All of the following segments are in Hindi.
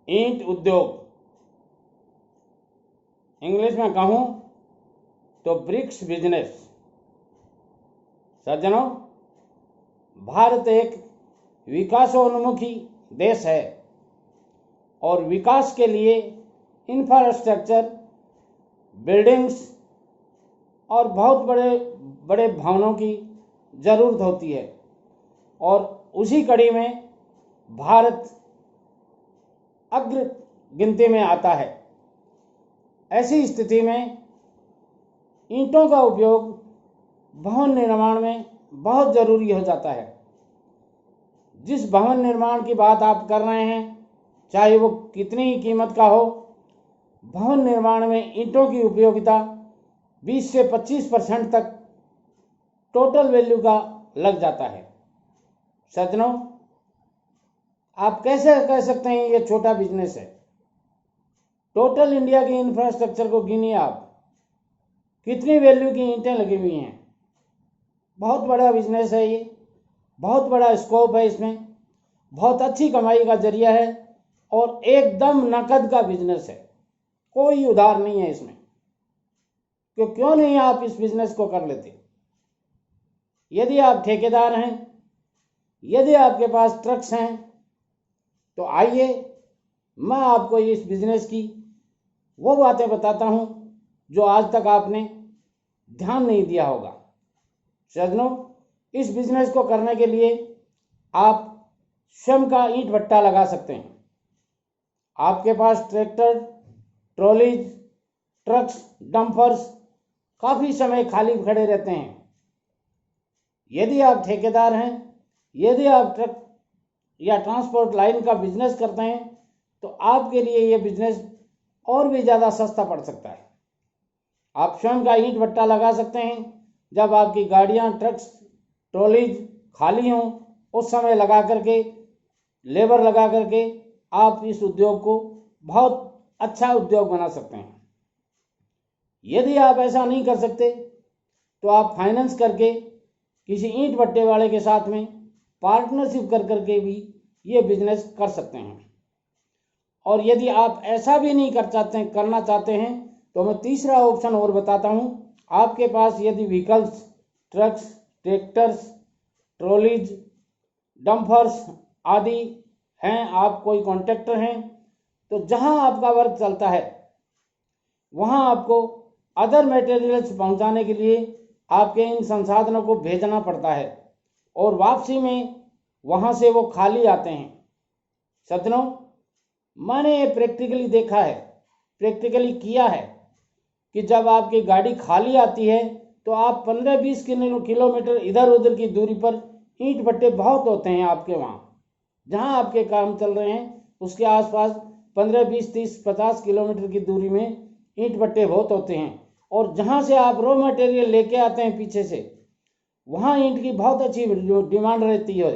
ईंट उद्योग, इंग्लिश में कहूँ तो ब्रिक्स बिजनेस। सज्जनों, भारत एक विकासोन्मुखी देश है और विकास के लिए इंफ्रास्ट्रक्चर, बिल्डिंग्स और बहुत बड़े बड़े भवनों की ज़रूरत होती है और उसी कड़ी में भारत अग्र गिनती में आता है। ऐसी स्थिति में ईंटों का उपयोग भवन निर्माण में बहुत ज़रूरी हो जाता है। जिस भवन निर्माण की बात आप कर रहे हैं, चाहे वो कितनी ही कीमत का हो, भवन निर्माण में ईंटों की उपयोगिता 20 से 25% तक टोटल वैल्यू का लग जाता है। सज्जनों, आप कैसे कह सकते हैं ये छोटा बिजनेस है? टोटल इंडिया के इंफ्रास्ट्रक्चर को गिनिए आप, कितनी वैल्यू की ईंटें लगी हुई हैं। बहुत बड़ा बिजनेस है ये, बहुत बड़ा स्कोप है इसमें, बहुत अच्छी कमाई का जरिया है और एकदम नकद का बिजनेस है, कोई उधार नहीं है इसमें। क्यों नहीं आप इस बिजनेस को कर लेते? यदि आप ठेकेदार हैं, यदि आपके पास ट्रक्स हैं, तो आइए मैं आपको इस बिजनेस की वो बातें बताता हूं जो आज तक आपने ध्यान नहीं दिया होगा। सज्जनों, इस बिजनेस को करने के लिए आप स्वयं का ईंट भट्टा लगा सकते हैं। आपके पास ट्रैक्टर, ट्रॉलीज, ट्रक्स, डंपर्स काफ़ी समय खाली खड़े रहते हैं। यदि आप ठेकेदार हैं, यदि आप ट्रक या ट्रांसपोर्ट लाइन का बिजनेस करते हैं, तो आपके लिए ये बिजनेस और भी ज़्यादा सस्ता पड़ सकता है। आप स्वयं का ईंट भट्टा लगा सकते हैं। जब आपकी गाड़ियां, ट्रक्स, ट्रॉलीज खाली हों, उस समय लगा करके, लेबर लगा करके आप इस उद्योग को बहुत अच्छा उद्योग बना सकते हैं। यदि आप ऐसा नहीं कर सकते तो आप फाइनेंस करके किसी ईंट भट्टे वाले के साथ में पार्टनरशिप कर करके भी ये बिजनेस कर सकते हैं। और यदि आप ऐसा भी नहीं करना चाहते हैं तो मैं तीसरा ऑप्शन और बताता हूँ। आपके पास यदि vehicles, trucks, tractors, trolleys, dumpers आदि हैं, आप कोई कॉन्ट्रैक्टर हैं, तो जहां आपका वर्क चलता है वहां आपको अदर मटेरियल्स पहुंचाने के लिए आपके इन संसाधनों को भेजना पड़ता है और वापसी में वहां से वो खाली आते हैं। सज्जनों, मैंने ये प्रैक्टिकली देखा है, प्रैक्टिकली किया है कि जब आपकी गाड़ी खाली आती है तो आप 15-20 किलोमीटर इधर उधर की दूरी पर ईंट भट्टे बहुत होते हैं आपके वहाँ, जहाँ आपके काम चल रहे हैं उसके आसपास 15, 20, 30, 50 किलोमीटर की दूरी में ईंट भट्टे बहुत होते हैं। और जहाँ से आप रॉ मटेरियल लेके आते हैं पीछे से, वहाँ ईंट की बहुत अच्छी डिमांड रहती है।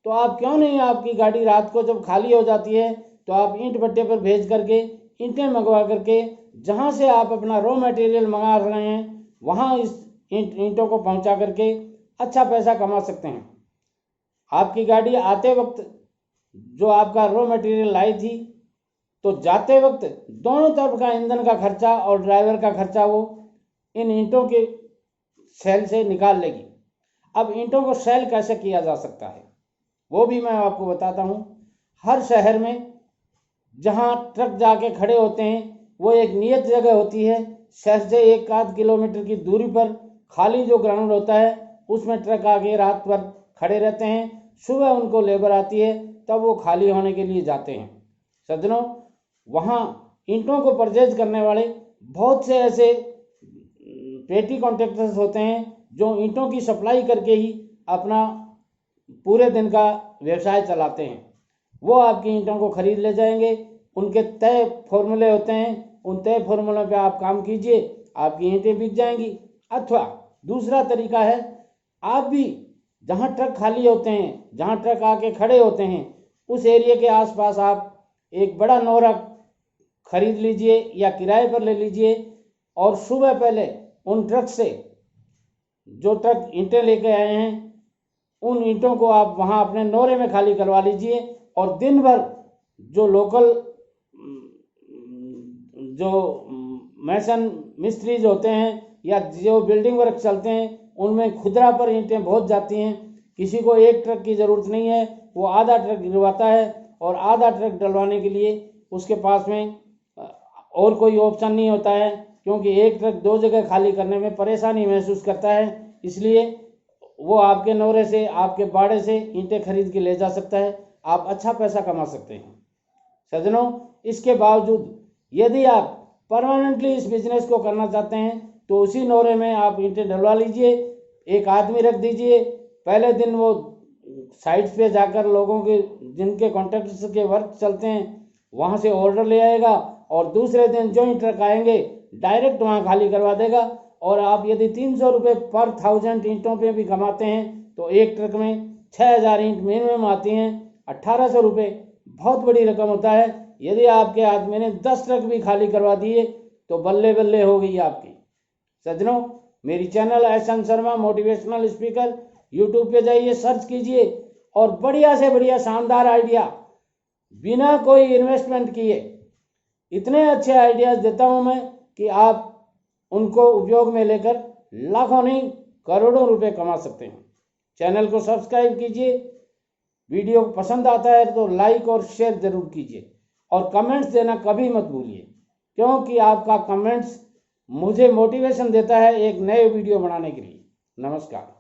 तो आप क्यों नहीं, आपकी गाड़ी रात को जब खाली हो जाती है तो आप ईंट भट्टे पर भेज करके ईंटें मंगवा करके जहाँ से आप अपना रॉ मटेरियल मंगा रहे हैं वहाँ इस ईंटों को पहुँचा करके अच्छा पैसा कमा सकते हैं। आपकी गाड़ी आते वक्त जो आपका रॉ मटेरियल लाई थी, तो जाते वक्त दोनों तरफ का ईंधन का खर्चा और ड्राइवर का खर्चा वो इन ईंटों के सेल से निकाल लेगी। अब ईंटों को सेल कैसे किया जा सकता है वो भी मैं आपको बताता हूँ। हर शहर में जहाँ ट्रक जाके खड़े होते हैं वो एक नियत जगह होती है, शहर से 1-8 किलोमीटर की दूरी पर खाली जो ग्राउंड होता है उसमें ट्रक आके रात भर खड़े रहते हैं। सुबह उनको लेबर आती है तब वो खाली होने के लिए जाते हैं। सज्जनों, वहाँ ईंटों को परचेज करने वाले बहुत से ऐसे पेटी कॉन्ट्रैक्टर्स होते हैं जो ईंटों की सप्लाई करके ही अपना पूरे दिन का व्यवसाय चलाते हैं। वो आपकी ईंटों को खरीद ले जाएंगे, उनके तय फॉर्मूले होते हैं, उन तय फॉर्मूलों पे आप काम कीजिए, आपकी ईंटें बिक जाएंगी। अथवा दूसरा तरीका है, आप भी जहाँ ट्रक खाली होते हैं, जहाँ ट्रक आके खड़े होते हैं, उस एरिया के आसपास आप एक बड़ा नौरा खरीद लीजिए या किराए पर ले लीजिए और सुबह पहले उन ट्रक से, जो ट्रक ईंटें लेके आए हैं, उन ईंटों को आप वहाँ अपने नौरे में खाली करवा लीजिए और दिन भर जो लोकल जो मैसन मिस्त्रीज होते हैं या जो बिल्डिंग वर्क चलते हैं उनमें खुदरा पर ईंटें बहुत जाती हैं। किसी को एक ट्रक की ज़रूरत नहीं है, वो आधा ट्रक गिरवाता है और आधा ट्रक डलवाने के लिए उसके पास में और कोई ऑप्शन नहीं होता है, क्योंकि एक ट्रक 2 जगह खाली करने में परेशानी महसूस करता है। इसलिए वो आपके नौरे से, आपके बाड़े से ईंटें खरीद के ले जा सकता है। आप अच्छा पैसा कमा सकते हैं। सज्जनों, इसके बावजूद यदि आप परमानेंटली इस बिजनेस को करना चाहते हैं तो उसी नौरे में आप ईंटें डलवा लीजिए, एक आदमी रख दीजिए। पहले दिन वो साइट्स पे जाकर लोगों के जिनके कॉन्ट्रैक्ट्स के वर्क चलते हैं वहाँ से ऑर्डर ले आएगा और दूसरे दिन जो ही ट्रक आएंगे डायरेक्ट वहाँ खाली करवा देगा। और आप यदि 300 रुपये पर 1000 ईंटों पे भी कमाते हैं तो एक ट्रक में 6000 ईंट मिनिमम आती हैं। 1800 रुपये बहुत बड़ी रकम होता है। यदि आपके आदमी ने 10 ट्रक भी खाली करवा दिए तो बल्ले बल्ले हो गई आपकी। सज्जनों, मेरी channel SN. Sharma motivational speaker YouTube पे जाइए, सर्च कीजिए और बढ़िया से बढ़िया शानदार आइडिया बिना कोई इन्वेस्टमेंट किए इतने अच्छे आइडियाज़ देता हूं मैं कि आप उनको उपयोग में लेकर लाखों नहीं करोड़ों रुपए कमा सकते हैं। चैनल को सब्सक्राइब कीजिए, वीडियो पसंद आता है तो लाइक और शेयर जरूर कीजिए और कमेंट्स देना कभी मत भूलिए, क्योंकि आपका कमेंट्स मुझे मोटिवेशन देता है एक नए वीडियो बनाने के लिए। नमस्कार।